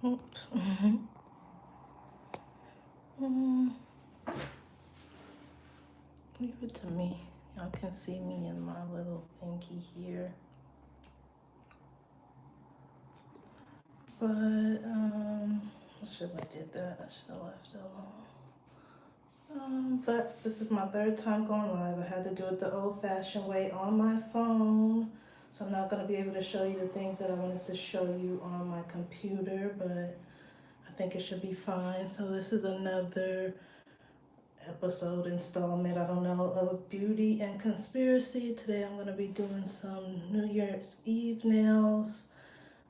Oops. Mm, leave it to me. Y'all can see me in my little thingy here. But, I should have did that. I should have left it alone. But this is my third time going live. I had to do it the old-fashioned way on my phone. So I'm not going to be able to show you the things that I wanted to show you on my computer, but I think it should be fine. So this is another episode installment, I don't know, of Beauty and Conspiracy. Today I'm going to be doing some New Year's Eve nails,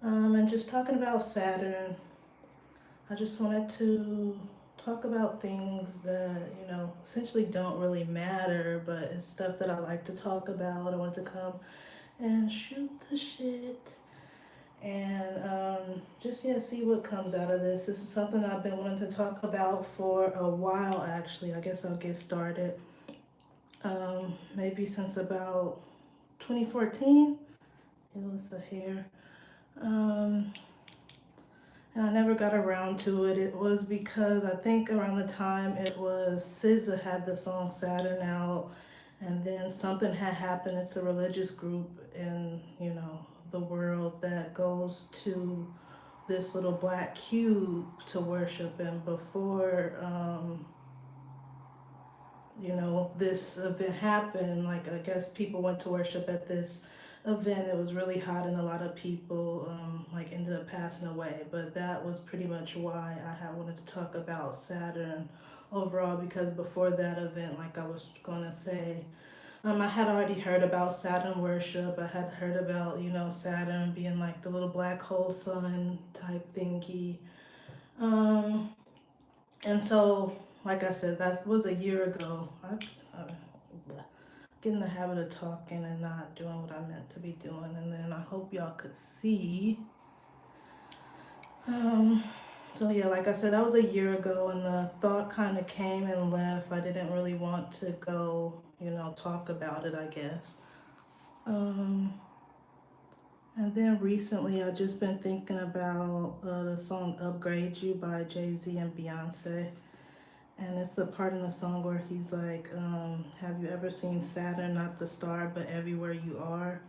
and just talking about Saturn. I just wanted to talk about things that, essentially don't really matter, but it's stuff that I like to talk about. I wanted to come and shoot the shit and just, yeah, see what comes out of this. This is something I've been wanting to talk about for a while, actually. I guess I'll get started. Maybe since about 2014. It was the hair. Um, and I never got around to it. It was because I think around the time it was SZA had the song Saturn out, and then something had happened. It's a religious group in, the world that goes to this little black cube to worship. And before, this event happened, like, I guess people went to worship at this event. It was really hot and a lot of people, like, ended up passing away. But that was pretty much why I had wanted to talk about Saturn overall, because before that event, like I was gonna say, I had already heard about Saturn worship. I had heard about, Saturn being like the little black hole sun type thingy. Um, and so, like I said, that was a year ago. I get in the habit of talking and not doing what I meant to be doing. And then I hope y'all could see. Um, so yeah, like I said, that was a year ago, and the thought kind of came and left. I didn't really want to go, talk about it, I guess. Um, and then recently, I just been thinking about the song "Upgrade You" by Jay-Z and Beyonce. And it's the part in the song where he's like, have you ever seen Saturn, not the star, but everywhere you are?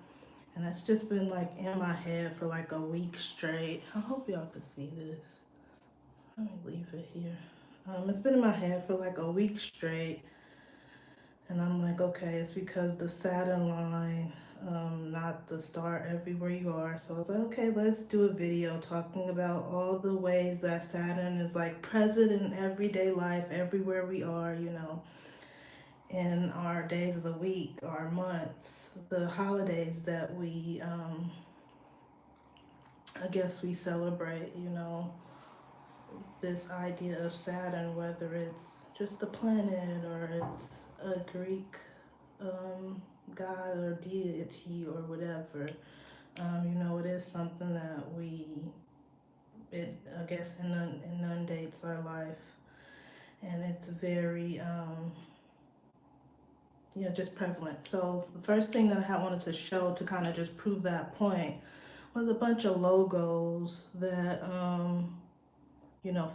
And that's just been like in my head for like a week straight. I hope y'all could see this. Let me leave it here. It's been in my head for like a week straight. And I'm like, okay, it's because the Saturn line, not the star everywhere you are. So I was like, okay, let's do a video talking about all the ways that Saturn is like present in everyday life, everywhere we are, in our days of the week, our months, the holidays that we, I guess we celebrate, this idea of Saturn, whether it's just a planet or it's a Greek god or deity or whatever. It is something that I guess, inundates our life. And it's very, just prevalent. So the first thing that I wanted to show to kind of just prove that point was a bunch of logos that,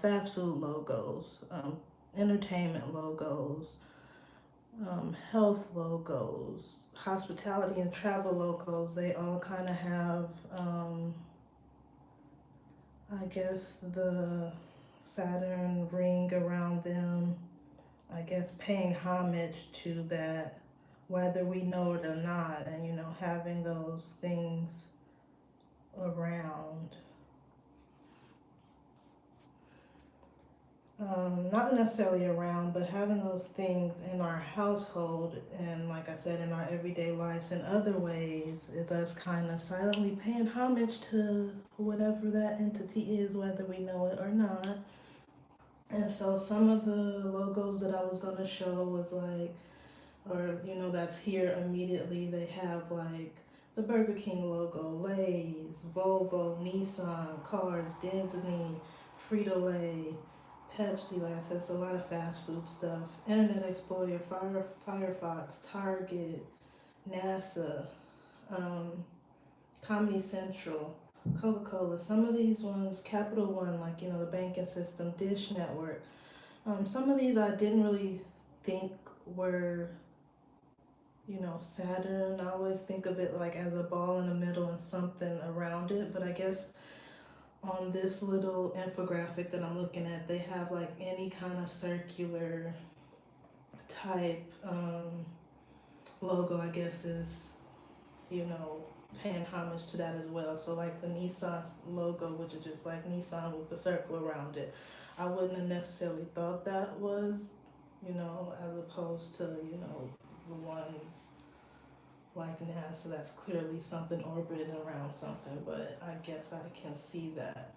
fast food logos, entertainment logos, health logos, hospitality and travel logos. They all kind of have, I guess, the Saturn ring around them. I guess paying homage to that, whether we know it or not, and having those things around. Not necessarily around, but having those things in our household and, like I said, in our everyday lives in other ways is us kind of silently paying homage to whatever that entity is, whether we know it or not. And so some of the logos that I was going to show was like, or, that's here immediately. They have like the Burger King logo, Lay's, Volvo, Nissan, Cars, Disney, Frito-Lay, Pepsi. Like I said, it's a lot of fast food stuff. Internet Explorer, Firefox, Target, NASA, Comedy Central. Coca-Cola. Some of these ones, Capital One, like the banking system, Dish Network. Some of these I didn't really think were Saturn. I always think of it like as a ball in the middle and something around it, but I guess on this little infographic that I'm looking at, they have like any kind of circular type logo, I guess, is, you know, paying homage to that as well. So like the Nissan logo, which is just like Nissan with the circle around it, I wouldn't have necessarily thought that was, as opposed to, the ones like NASA, that's clearly something orbiting around something, but I guess I can see that.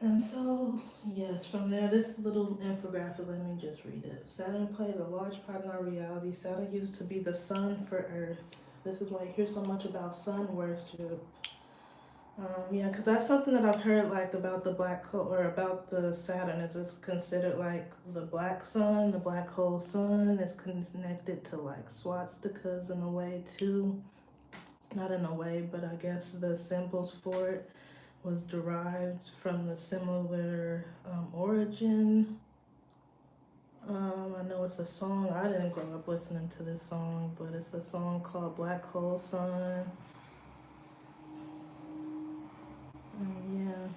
And so, yes, from there, this little infographic, let me just read it. Saturn plays a large part in our reality. Saturn used to be the sun for Earth. This is why you hear so much about sun worship. Yeah, because that's something that I've heard like about the black hole or about the Saturn. Is it's considered like the black sun, the black hole sun. It's connected to like swastikas in a way too. Not in a way, but I guess the symbols for it was derived from the similar origin. I know it's a song. I didn't grow up listening to this song, but it's a song called Black Hole Sun. Yeah,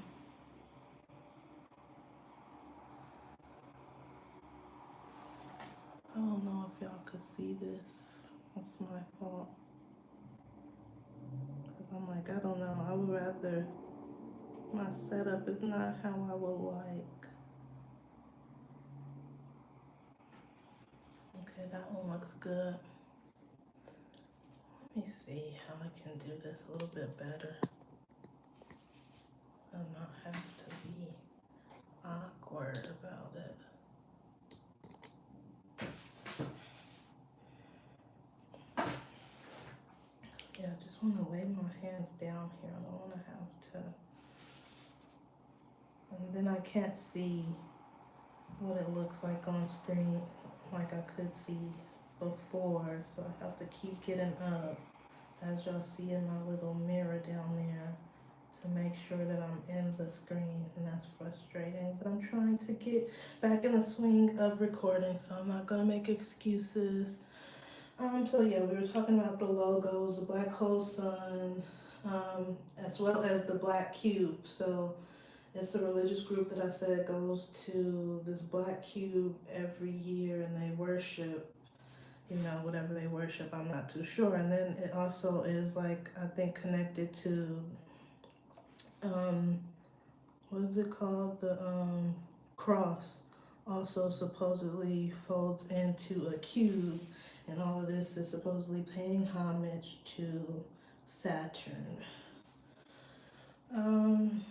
I don't know if y'all could see this. That's my fault. Because I'm like, I don't know. I would rather, my setup is not how I would like. Okay, that one looks good. Let me see how I can do this a little bit better and not have to be awkward about it. Yeah, I just want to lay my hands down here. I don't want to have to. And then I can't see what it looks like on screen like I could see before. So I have to keep getting up, as y'all see in my little mirror down there, to make sure that I'm in the screen, and that's frustrating. But I'm trying to get back in the swing of recording, so I'm not gonna make excuses. So yeah, we were talking about the logos, the black hole sun, as well as the black cube. So it's the religious group that I said goes to this black cube every year, and they worship, whatever they worship. I'm not too sure. And then it also is like, I think, connected to um, what is it called? The cross also supposedly folds into a cube, and all of this is supposedly paying homage to Saturn. Um,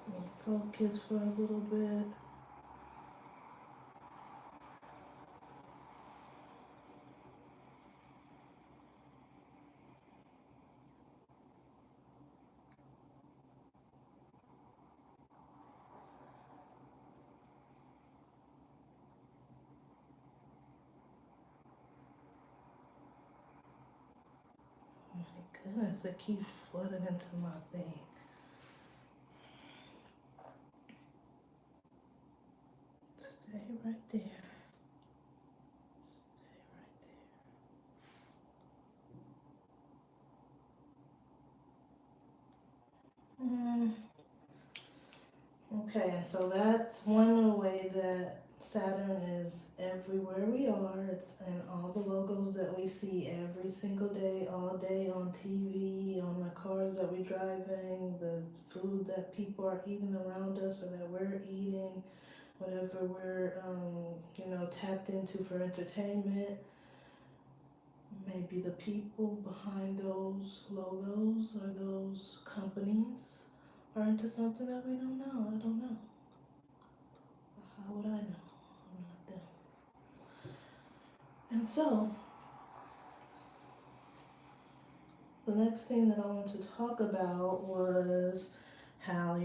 Let me focus for a little bit. Oh my goodness, it keeps flooding into my thing. Stay right there. Stay right there. Okay, so that's one way that Saturn is everywhere we are. It's in all the logos that we see every single day, all day on TV, on the cars that we're driving, the food that people are eating around us or that we're eating, whatever we're, tapped into for entertainment. Maybe the people behind those logos or those companies are into something that we don't know. I don't know. How would I know? I'm not them. And so, the next thing that I wanted to talk about was how,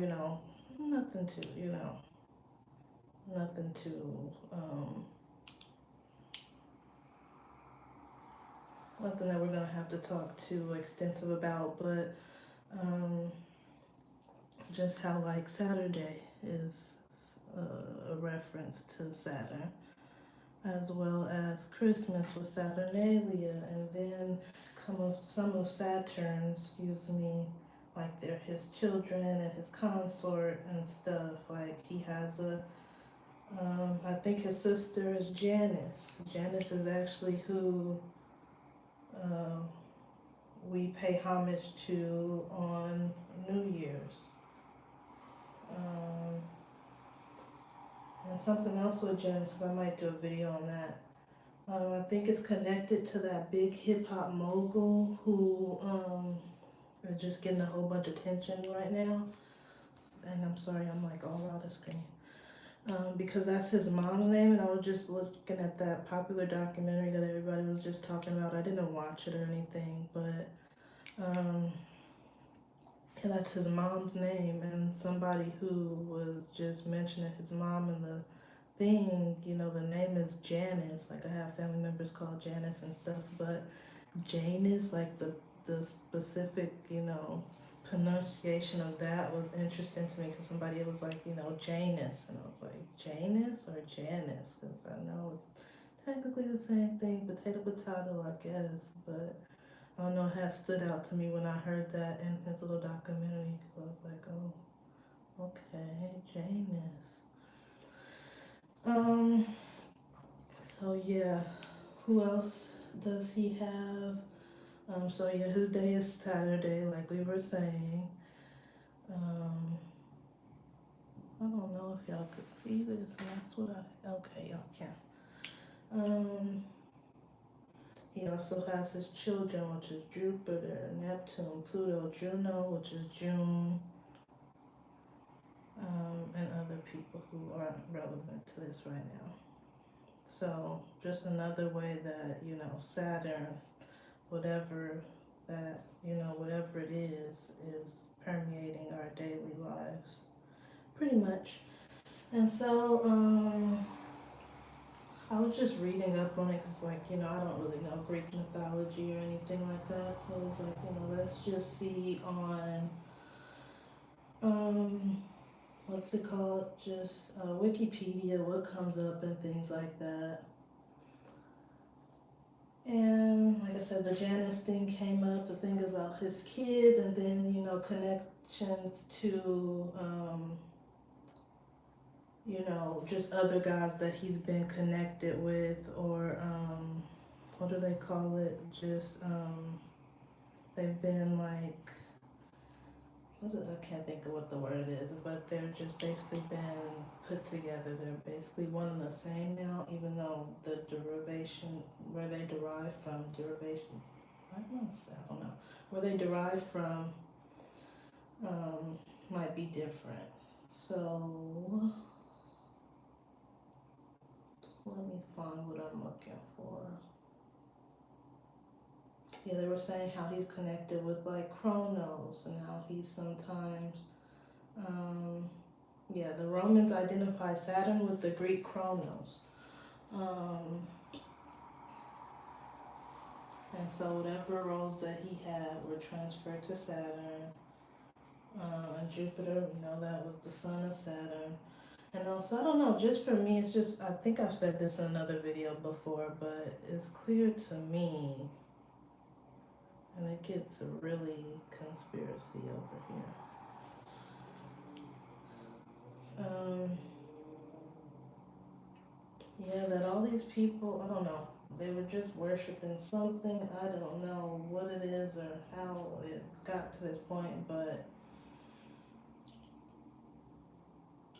nothing to, nothing to, nothing that we're gonna have to talk too extensive about, but um, just how like Saturday is a reference to Saturn, as well as Christmas with Saturnalia, and then some of Saturn's, like they're his children and his consort and stuff. Like he has I think his sister is Janice. Janice is actually who uh, we pay homage to on New Year's. Um, and something else with Janice, I might do a video on that. I think it's connected to that big hip hop mogul who is just getting a whole bunch of attention right now. And I'm sorry, I'm like all out of screen. Because that's his mom's name, and I was just looking at that popular documentary that everybody was just talking about. I didn't watch it or anything, but yeah, that's his mom's name, and somebody who was just mentioning his mom in the thing, the name is Janice. Like I have family members called Janice and stuff, but Janus, like the specific, pronunciation of that was interesting to me because somebody was like, Janus, and I was like, Janus or Janice? Because I know it's technically the same thing, potato, potato, I guess, but I don't know, it had stood out to me when I heard that in his little documentary because I was like, oh, okay, Janus. So yeah, who else does he have? So yeah, his day is Saturday, like we were saying. Um, I don't know if y'all could see this. That's what okay, y'all can. He also has his children, which is Jupiter, Neptune, Pluto, Juno, which is June, and other people who aren't relevant to this right now. So just another way that, Saturn, whatever that, whatever it is permeating our daily lives, pretty much. And so, I was just reading up on it because, like, I don't really know Greek mythology or anything like that. So it was like, let's just see on, what's it called? Just Wikipedia, what comes up and things like that. And like I said, the Janice thing came up, the thing about his kids, and then, connections to, just other guys that he's been connected with, or, what do they call it? Just, they've been like, I can't think of what the word is, but they're just basically been put together. They're basically one and the same now, even though the derivation, where they derive from, I don't know, where they derive from, might be different. So, let me find what I'm looking for. Yeah, they were saying how he's connected with like Chronos and how he's sometimes, yeah, the Romans identify Saturn with the Greek Chronos. And so whatever roles that he had were transferred to Saturn. And Jupiter, that was the son of Saturn. And also, I don't know, just for me, it's just, I think I've said this in another video before, but it's clear to me, and it gets really conspiracy over here. Yeah, that all these people, I don't know, they were just worshiping something. I don't know what it is or how it got to this point, but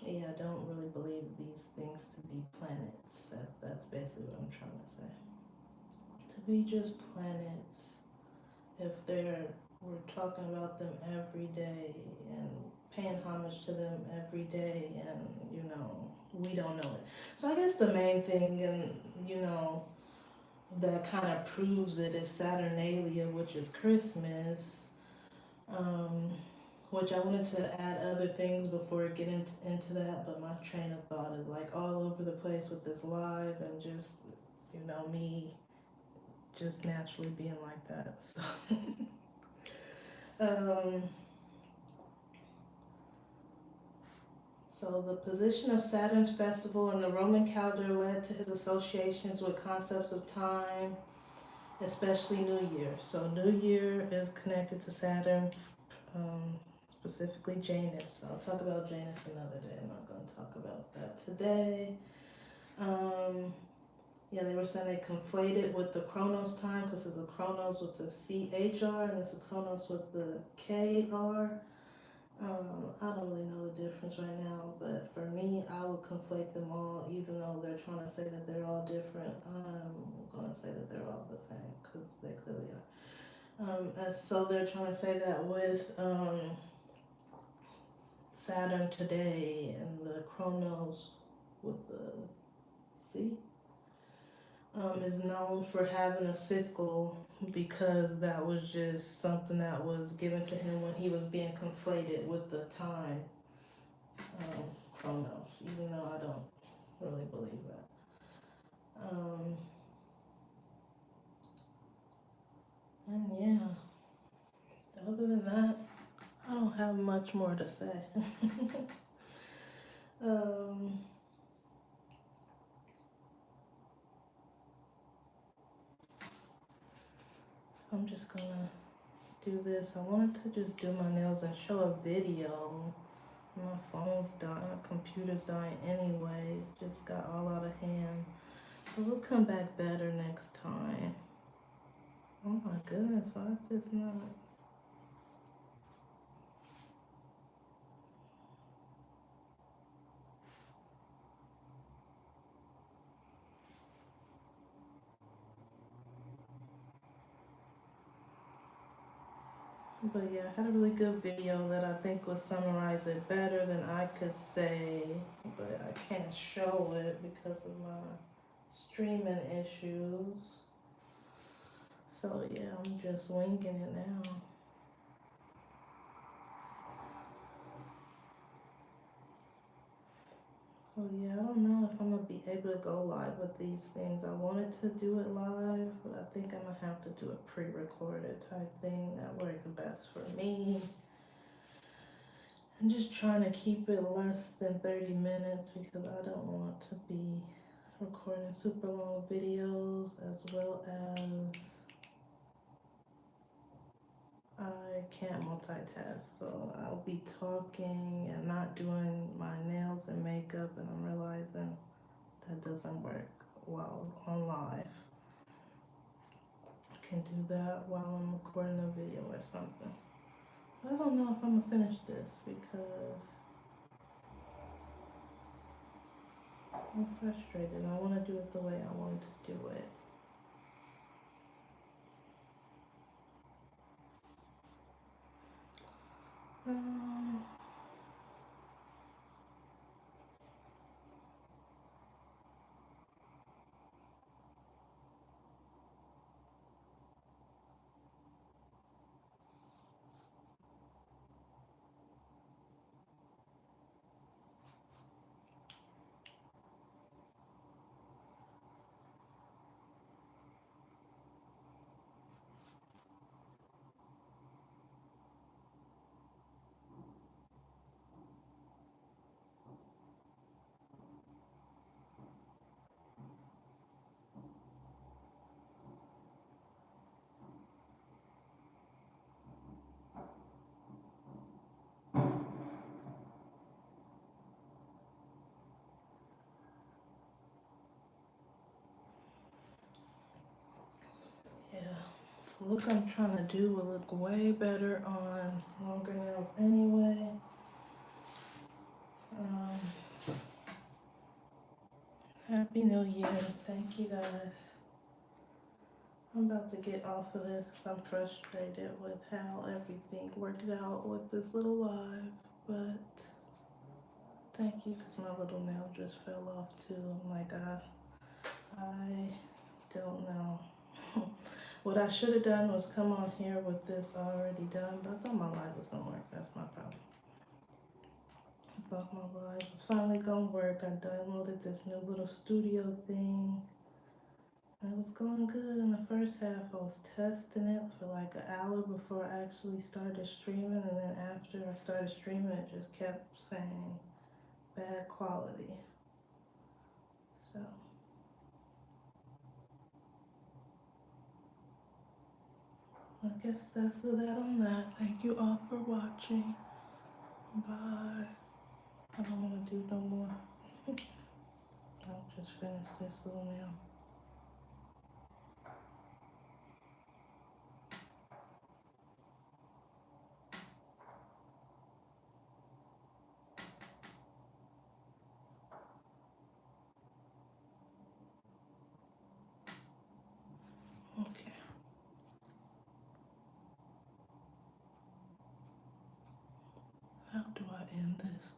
yeah, I don't really believe these things to be planets. That's basically what I'm trying to say. To be just planets, if we're talking about them every day and paying homage to them every day, and we don't know it. So I guess the main thing, and that kind of proves it is Saturnalia, which is Christmas. Um, which I wanted to add other things before I get into that, but my train of thought is like all over the place with this live and just, me just naturally being like that. So, um, so the position of Saturn's festival in the Roman calendar led to his associations with concepts of time, especially New Year. So New Year is connected to Saturn, um, specifically Janus. So I'll talk about Janus another day. I'm not going to talk about that today. Yeah, they were saying they conflated with the Chronos time because it's a Chronos with the CHR and it's a Chronos with the KR. I don't really know the difference right now, but for me, I would conflate them all, even though they're trying to say that they're all different. I'm going to say that they're all the same because they clearly are. And so they're trying to say that with Saturn today and the Chronos with the C is known for having a sickle because that was just something that was given to him when he was being conflated with the time chronos, even though I don't really believe that. And yeah, other than that, I don't have much more to say. um, so I'm just gonna do this. I wanted to just do my nails and show a video. My phone's dying, my computer's dying anyway. It just got all out of hand. But we'll come back better next time. Oh my goodness, why is this not? But yeah, I had a really good video that I think would summarize it better than I could say. But I can't show it because of my streaming issues. So yeah, I'm just winging it now. So yeah, I don't know if I'm gonna be able to go live with these things. I wanted to do it live, but I think I'm gonna have to do a pre-recorded type thing that works best for me. I'm just trying to keep it less than 30 minutes because I don't want to be recording super long videos, as well as I can't multitask. So I'll be talking and not doing my nails and makeup, and I'm realizing that doesn't work while on live. I can do that while I'm recording a video or something. So I don't know if I'm gonna finish this because I'm frustrated. I want to do it the way I want to do it. Um, yeah. The look I'm trying to do will look way better on longer nails anyway. Um, Happy New Year. Thank you guys. I'm about to get off of this because I'm frustrated with how everything worked out with this little live. But thank you because my little nail just fell off too. Oh my god. I don't know. What I should have done was come on here with this already done, but I thought my live was gonna work. That's my problem. I thought my live was finally gonna work. I downloaded this new little studio thing. It was going good in the first half. I was testing it for like an hour before I actually started streaming, and then after I started streaming, it just kept saying bad quality. So, I guess that's that on that. Thank you all for watching. Bye. I don't want to do no more. I'll just finish this little nail. Okay. How do I end this?